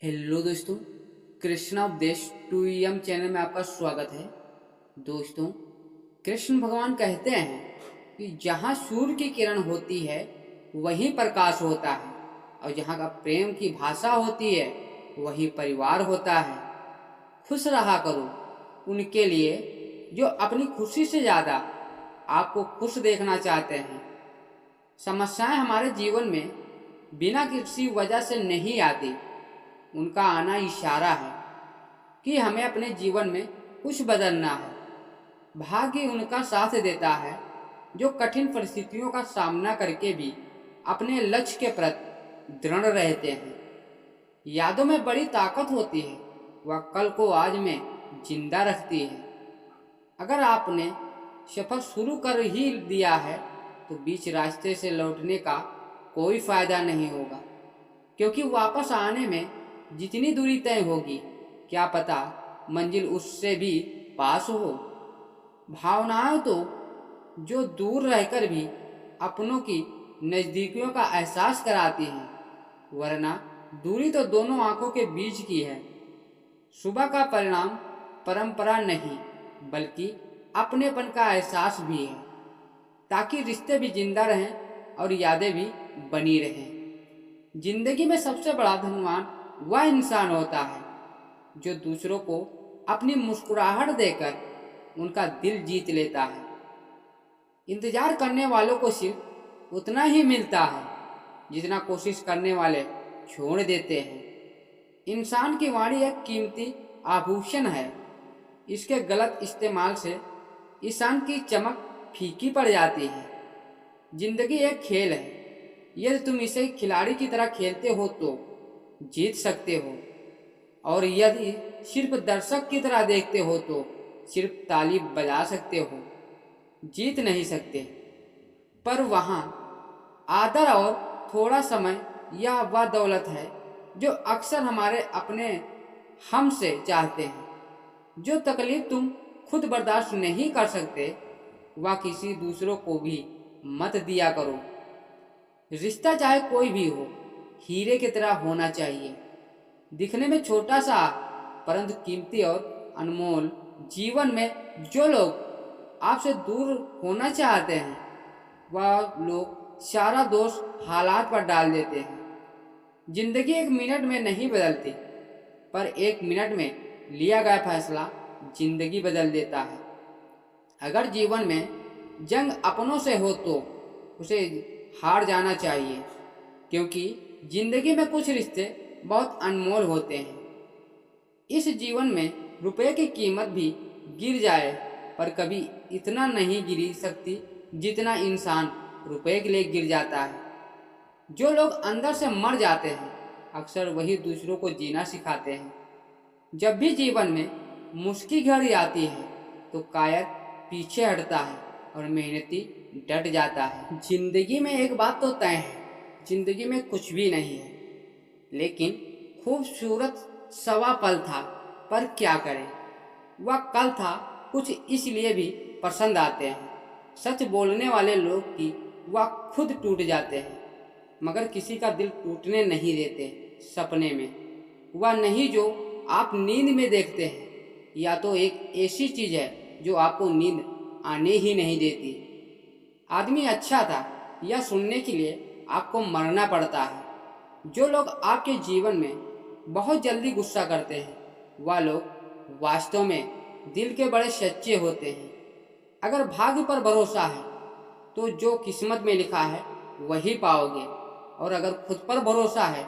Hello दोस्तों, कृष्णा उपदेश 2EM channel में आपका स्वागत है। दोस्तों, कृष्ण भगवान कहते हैं कि जहाँ सूर्य की किरण होती है वहीं प्रकाश होता है, और जहाँ का प्रेम की भाषा होती है वही परिवार होता है। खुश रहा करो उनके लिए जो अपनी खुशी से ज़्यादा आपको खुश देखना चाहते हैं। समस्याएं हमारे जीवन में बिना किसी वजह से नहीं आती, उनका आना इशारा है कि हमें अपने जीवन में कुछ बदलना है। भाग्य उनका साथ देता है जो कठिन परिस्थितियों का सामना करके भी अपने लक्ष्य के प्रति दृढ़ रहते हैं। यादों में बड़ी ताकत होती है, वह कल को आज में जिंदा रखती है। अगर आपने सफर शुरू कर ही दिया है तो बीच रास्ते से लौटने का कोई फायदा नहीं होगा, क्योंकि वापस आने में जितनी दूरी तय होगी क्या पता मंजिल उससे भी पास हो। भावनाएं तो जो दूर रहकर भी अपनों की नज़दीकियों का एहसास कराती हैं, वरना दूरी तो दोनों आंखों के बीच की है। सुबह का परिणाम परंपरा नहीं बल्कि अपनेपन का एहसास भी है, ताकि रिश्ते भी जिंदा रहें और यादें भी बनी रहें। जिंदगी में सबसे बड़ा धनवान वह इंसान होता है जो दूसरों को अपनी मुस्कुराहट देकर उनका दिल जीत लेता है। इंतजार करने वालों को सिर्फ उतना ही मिलता है जितना कोशिश करने वाले छोड़ देते हैं। इंसान की वाणी एक कीमती आभूषण है, इसके गलत इस्तेमाल से इंसान की चमक फीकी पड़ जाती है। जिंदगी एक खेल है, यदि तुम इसे खिलाड़ी की तरह खेलते हो तो जीत सकते हो, और यदि सिर्फ दर्शक की तरह देखते हो तो सिर्फ ताली बजा सकते हो, जीत नहीं सकते। पर वहाँ आदर और थोड़ा समय या वह दौलत है जो अक्सर हमारे अपने हमसे चाहते हैं। जो तकलीफ तुम खुद बर्दाश्त नहीं कर सकते वह किसी दूसरों को भी मत दिया करो। रिश्ता चाहे कोई भी हो, हीरे की तरह होना चाहिए, दिखने में छोटा सा परंतु कीमती और अनमोल। जीवन में जो लोग आपसे दूर होना चाहते हैं वह लोग सारा दोष हालात पर डाल देते हैं। जिंदगी एक मिनट में नहीं बदलती, पर एक मिनट में लिया गया फैसला जिंदगी बदल देता है। अगर जीवन में जंग अपनों से हो तो उसे हार जाना चाहिए, क्योंकि जिंदगी में कुछ रिश्ते बहुत अनमोल होते हैं। इस जीवन में रुपए की कीमत भी गिर जाए पर कभी इतना नहीं गिरी सकती जितना इंसान रुपए के लिए गिर जाता है। जो लोग अंदर से मर जाते हैं अक्सर वही दूसरों को जीना सिखाते हैं। जब भी जीवन में मुश्किल घड़ी आती है तो कायर पीछे हटता है और मेहनती डट जाता है। जिंदगी में एक बात तो तय है, जिंदगी में कुछ भी नहीं है, लेकिन खूबसूरत सवा पल था। पर क्या करें, वह कल था कुछ इसलिए भी पसंद आते हैं। सच बोलने वाले लोग की वह खुद टूट जाते हैं, मगर किसी का दिल टूटने नहीं देते। सपने में वह नहीं जो आप नींद में देखते हैं, या तो एक ऐसी चीज़ है जो आपको नींद आने ही नहीं देती। आदमी अच्छा था यह सुनने के लिए आपको मरना पड़ता है। जो लोग आपके जीवन में बहुत जल्दी गुस्सा करते हैं वह लोग वास्तव में दिल के बड़े सच्चे होते हैं। अगर भाग्य पर भरोसा है तो जो किस्मत में लिखा है वही पाओगे, और अगर खुद पर भरोसा है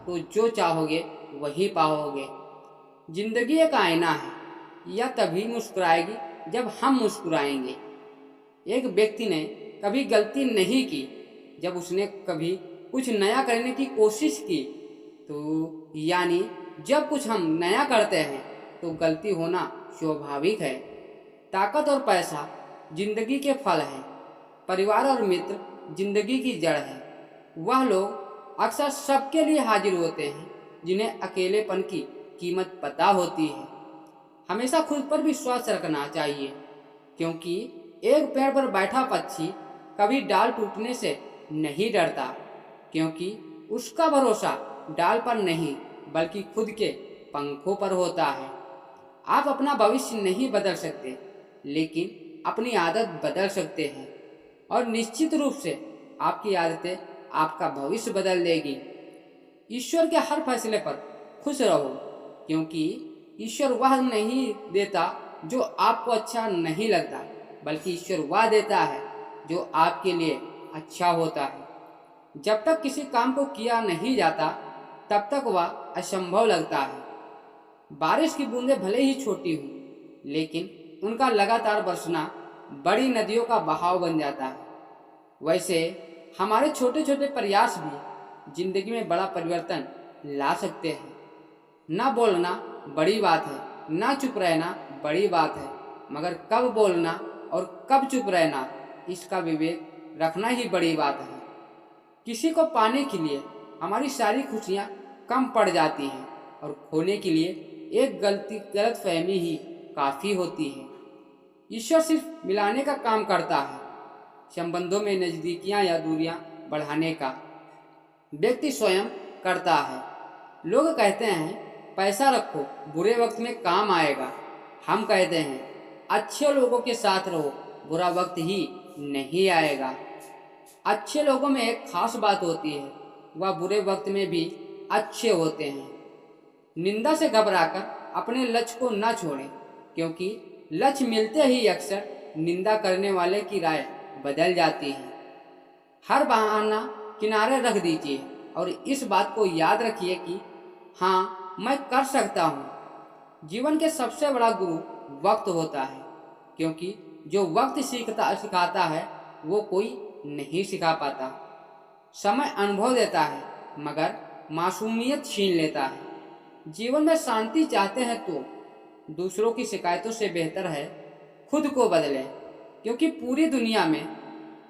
तो जो चाहोगे वही पाओगे। जिंदगी एक आईना है, यह तभी मुस्कुराएगी जब हम मुस्कुराएंगे। एक व्यक्ति ने कभी गलती नहीं की जब उसने कभी कुछ नया करने की कोशिश की। तो यानी जब कुछ हम नया करते हैं तो गलती होना स्वाभाविक है। ताकत और पैसा जिंदगी के फल हैं, परिवार और मित्र जिंदगी की जड़ है। वह लोग अक्सर सबके लिए हाजिर होते हैं जिन्हें अकेलेपन की कीमत पता होती है। हमेशा खुद पर विश्वास रखना चाहिए, क्योंकि एक पेड़ पर बैठा पक्षी कभी डाल टूटने से नहीं डरता, क्योंकि उसका भरोसा डाल पर नहीं बल्कि खुद के पंखों पर होता है। आप अपना भविष्य नहीं बदल सकते, लेकिन अपनी आदत बदल सकते हैं, और निश्चित रूप से आपकी आदतें आपका भविष्य बदल देगी। ईश्वर के हर फैसले पर खुश रहो, क्योंकि ईश्वर वह नहीं देता जो आपको अच्छा नहीं लगता, बल्कि ईश्वर वह देता है जो आपके लिए अच्छा होता है। जब तक किसी काम को किया नहीं जाता, तब तक वह असंभव लगता है। बारिश की बूंदें भले ही छोटी हों, लेकिन उनका लगातार बरसना बड़ी नदियों का बहाव बन जाता है। वैसे हमारे छोटे छोटे प्रयास भी जिंदगी में बड़ा परिवर्तन ला सकते हैं। ना बोलना बड़ी बात है, ना चुप रहना बड़ी बात है, मगर कब बोलना और कब चुप रहना, इसका विवेक रखना ही बड़ी बात है। किसी को पाने के लिए हमारी सारी खुशियाँ कम पड़ जाती हैं, और खोने के लिए एक गलत फहमी ही काफ़ी होती है। ईश्वर सिर्फ मिलाने का काम करता है, संबंधों में नज़दीकियाँ या दूरियाँ बढ़ाने का व्यक्ति स्वयं करता है। लोग कहते हैं पैसा रखो, बुरे वक्त में काम आएगा। हम कहते हैं अच्छे लोगों के साथ रहो, बुरा वक्त ही नहीं आएगा। अच्छे लोगों में एक खास बात होती है, वह बुरे वक्त में भी अच्छे होते हैं। निंदा से घबराकर अपने लक्ष्य को न छोड़ें, क्योंकि लक्ष्य मिलते ही अक्सर निंदा करने वाले की राय बदल जाती है। हर बहाना किनारे रख दीजिए और इस बात को याद रखिए कि हाँ, मैं कर सकता हूँ। जीवन के सबसे बड़ा गुरु वक्त होता है, क्योंकि जो वक्त सिखाता है वो कोई नहीं सिखा पाता। समय अनुभव देता है, मगर मासूमियत छीन लेता है। जीवन में शांति चाहते हैं तो दूसरों की शिकायतों से बेहतर है खुद को बदलें, क्योंकि पूरी दुनिया में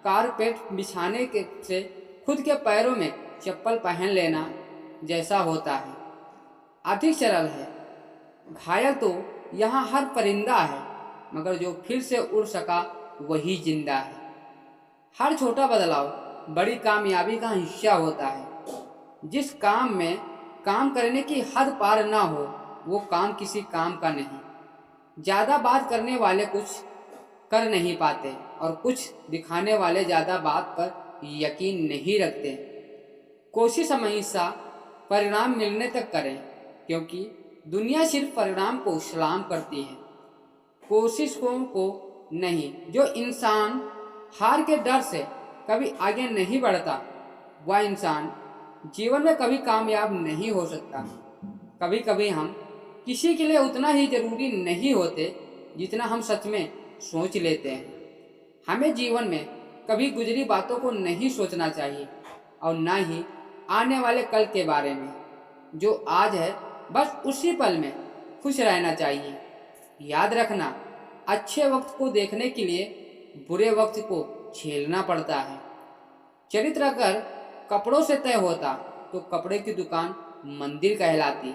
कारपेट बिछाने के से खुद के पैरों में चप्पल पहन लेना जैसा होता है। अधिक सरल है। घायल तो यहाँ हर परिंदा है, मगर जो फिर से उड़ सका वही जिंदा है। हर छोटा बदलाव बड़ी कामयाबी का हिस्सा होता है। जिस काम में काम करने की हद पार ना हो, वो काम किसी काम का नहीं। ज़्यादा बात करने वाले कुछ कर नहीं पाते, और कुछ दिखाने वाले ज़्यादा बात पर यकीन नहीं रखते। कोशिश हमेशा परिणाम मिलने तक करें, क्योंकि दुनिया सिर्फ परिणाम को सलाम करती है, कोशिशों को नहीं। जो इंसान हार के डर से कभी आगे नहीं बढ़ता, वह इंसान जीवन में कभी कामयाब नहीं हो सकता। कभी कभी हम किसी के लिए उतना ही जरूरी नहीं होते जितना हम सच में सोच लेते हैं। हमें जीवन में कभी गुजरी बातों को नहीं सोचना चाहिए, और ना ही आने वाले कल के बारे में। जो आज है बस उसी पल में खुश रहना चाहिए। याद रखना, अच्छे वक्त को देखने के लिए बुरे वक्त को झेलना पड़ता है। चरित्र अगर कपड़ों से तय होता तो कपड़े की दुकान मंदिर कहलाती।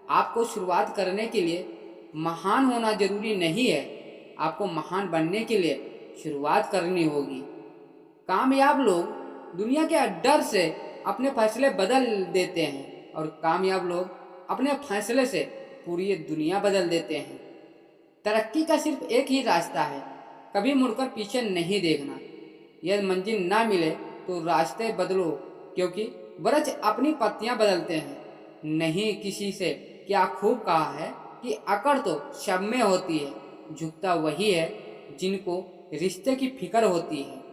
आपको शुरुआत करने के लिए महान होना जरूरी नहीं है, आपको महान बनने के लिए शुरुआत करनी होगी। कामयाब लोग दुनिया के डर से अपने फैसले बदल देते हैं, और कामयाब लोग अपने फैसले से पूरी दुनिया बदल देते हैं। तरक्की का सिर्फ एक ही रास्ता है, कभी मुड़कर पीछे नहीं देखना। यदि मंजिल ना मिले तो रास्ते बदलो, क्योंकि वृक्ष अपनी पत्तियां बदलते हैं। नहीं किसी से क्या खूब कहा है कि अकड़ तो सब में होती है, झुकता वही है जिनको रिश्ते की फिक्र होती है।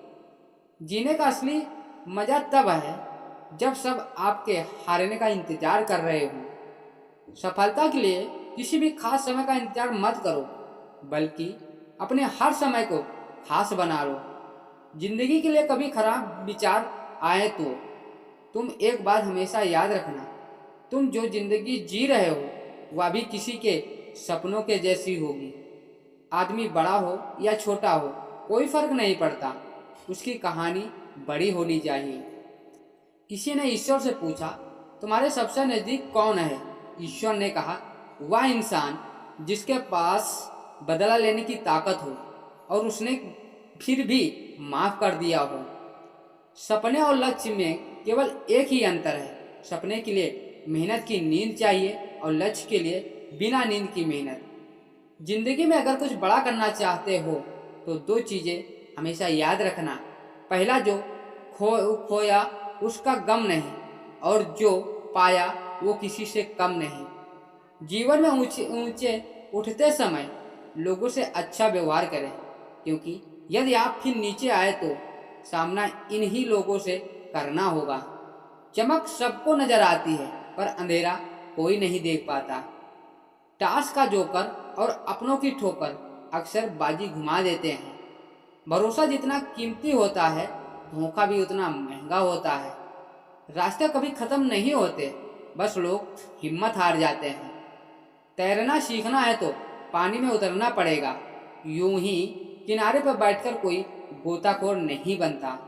जीने का असली मजा तब है जब सब आपके हारने का इंतजार कर रहे हो। सफलता के लिए किसी भी खास समय का इंतजार मत करो, बल्कि अपने हर समय को खास बना लो। जिंदगी के लिए कभी खराब विचार आए तो तुम एक बात हमेशा याद रखना, तुम जो जिंदगी जी रहे हो वह भी किसी के सपनों के जैसी होगी। आदमी बड़ा हो या छोटा हो, कोई फर्क नहीं पड़ता, उसकी कहानी बड़ी होनी चाहिए। किसी ने ईश्वर से पूछा, तुम्हारे सबसे नज़दीक कौन है? ईश्वर ने कहा, वह इंसान जिसके पास बदला लेने की ताकत हो और उसने फिर भी माफ कर दिया हो। सपने और लक्ष्य में केवल एक ही अंतर है, सपने के लिए मेहनत की नींद चाहिए और लक्ष्य के लिए बिना नींद की मेहनत। जिंदगी में अगर कुछ बड़ा करना चाहते हो तो दो चीज़ें हमेशा याद रखना। पहला, जो खोया उसका गम नहीं, और जो पाया वो किसी से कम नहीं। जीवन में ऊंचे ऊंचे उठते समय लोगों से अच्छा व्यवहार करें, क्योंकि यदि आप फिर नीचे आए तो सामना इन्हीं लोगों से करना होगा। चमक सबको नजर आती है, पर अंधेरा कोई नहीं देख पाता। टास का जोकर और अपनों की ठोकर अक्सर बाजी घुमा देते हैं। भरोसा जितना कीमती होता है, धोखा भी उतना महंगा होता है। रास्ते कभी खत्म नहीं होते, बस लोग हिम्मत हार जाते हैं। तैरना सीखना है तो पानी में उतरना पड़ेगा। यूं ही किनारे पर बैठकर कोई गोताखोर नहीं बनता।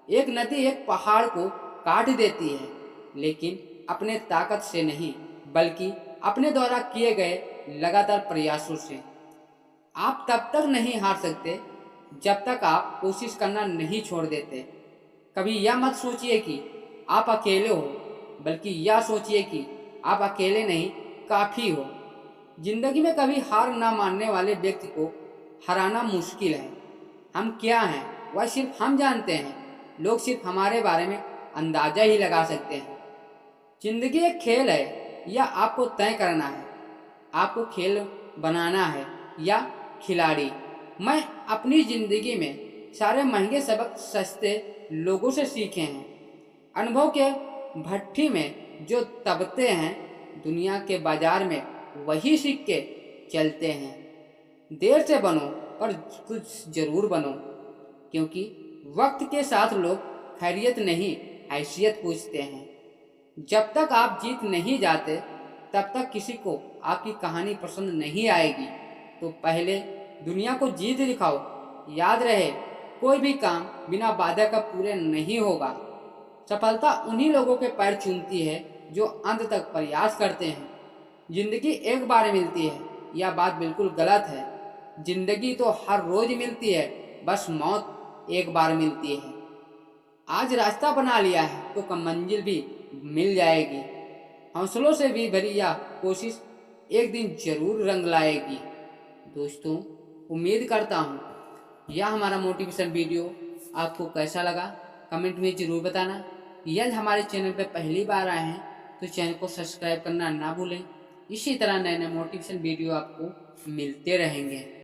एक नदी एक पहाड़ को काट देती है, लेकिन अपने ताकत से नहीं, बल्कि अपने द्वारा किए गए लगातार प्रयासों से। आप तब तक नहीं हार सकते जब तक आप कोशिश करना नहीं छोड़ देते। कभी यह मत सोचिए कि आप अकेले हो, बल्कि यह सोचिए कि आप अकेले नहीं, काफ़ी हो। जिंदगी में कभी हार ना मानने वाले व्यक्ति को हराना मुश्किल है। हम क्या हैं वह सिर्फ हम जानते हैं, लोग सिर्फ हमारे बारे में अंदाजा ही लगा सकते हैं। जिंदगी एक खेल है, यह आपको तय करना है, आपको खेल बनाना है या खिलाड़ी। मैं अपनी जिंदगी में सारे महंगे सबक सस्ते लोगों से सीखे हैं। अनुभव के भट्ठी में जो तबते हैं, दुनिया के बाजार में वही सिक्के चलते हैं। देर से बनो पर कुछ जरूर बनो, क्योंकि वक्त के साथ लोग खैरियत नहीं, हैसियत पूछते हैं। जब तक आप जीत नहीं जाते तब तक किसी को आपकी कहानी पसंद नहीं आएगी। तो पहले दुनिया को जीत दिखाओ। याद रहे, कोई भी काम बिना बाधा का पूरे नहीं होगा। सफलता उन्हीं लोगों के पैर चूमती है जो अंत तक प्रयास करते हैं। जिंदगी एक बार मिलती है, यह बात बिल्कुल गलत है। जिंदगी तो हर रोज मिलती है, बस मौत एक बार मिलती है। आज रास्ता बना लिया है तो कम मंजिल भी मिल जाएगी। हौसलों से भी भरी यह कोशिश एक दिन जरूर रंग लाएगी। दोस्तों, उम्मीद करता हूँ यह हमारा मोटिवेशन वीडियो आपको कैसा लगा, कमेंट में ज़रूर बताना। यदि हमारे चैनल पर पहली बार आए हैं तो चैनल को सब्सक्राइब करना ना भूलें। इसी तरह नए नए मोटिवेशन वीडियो आपको मिलते रहेंगे।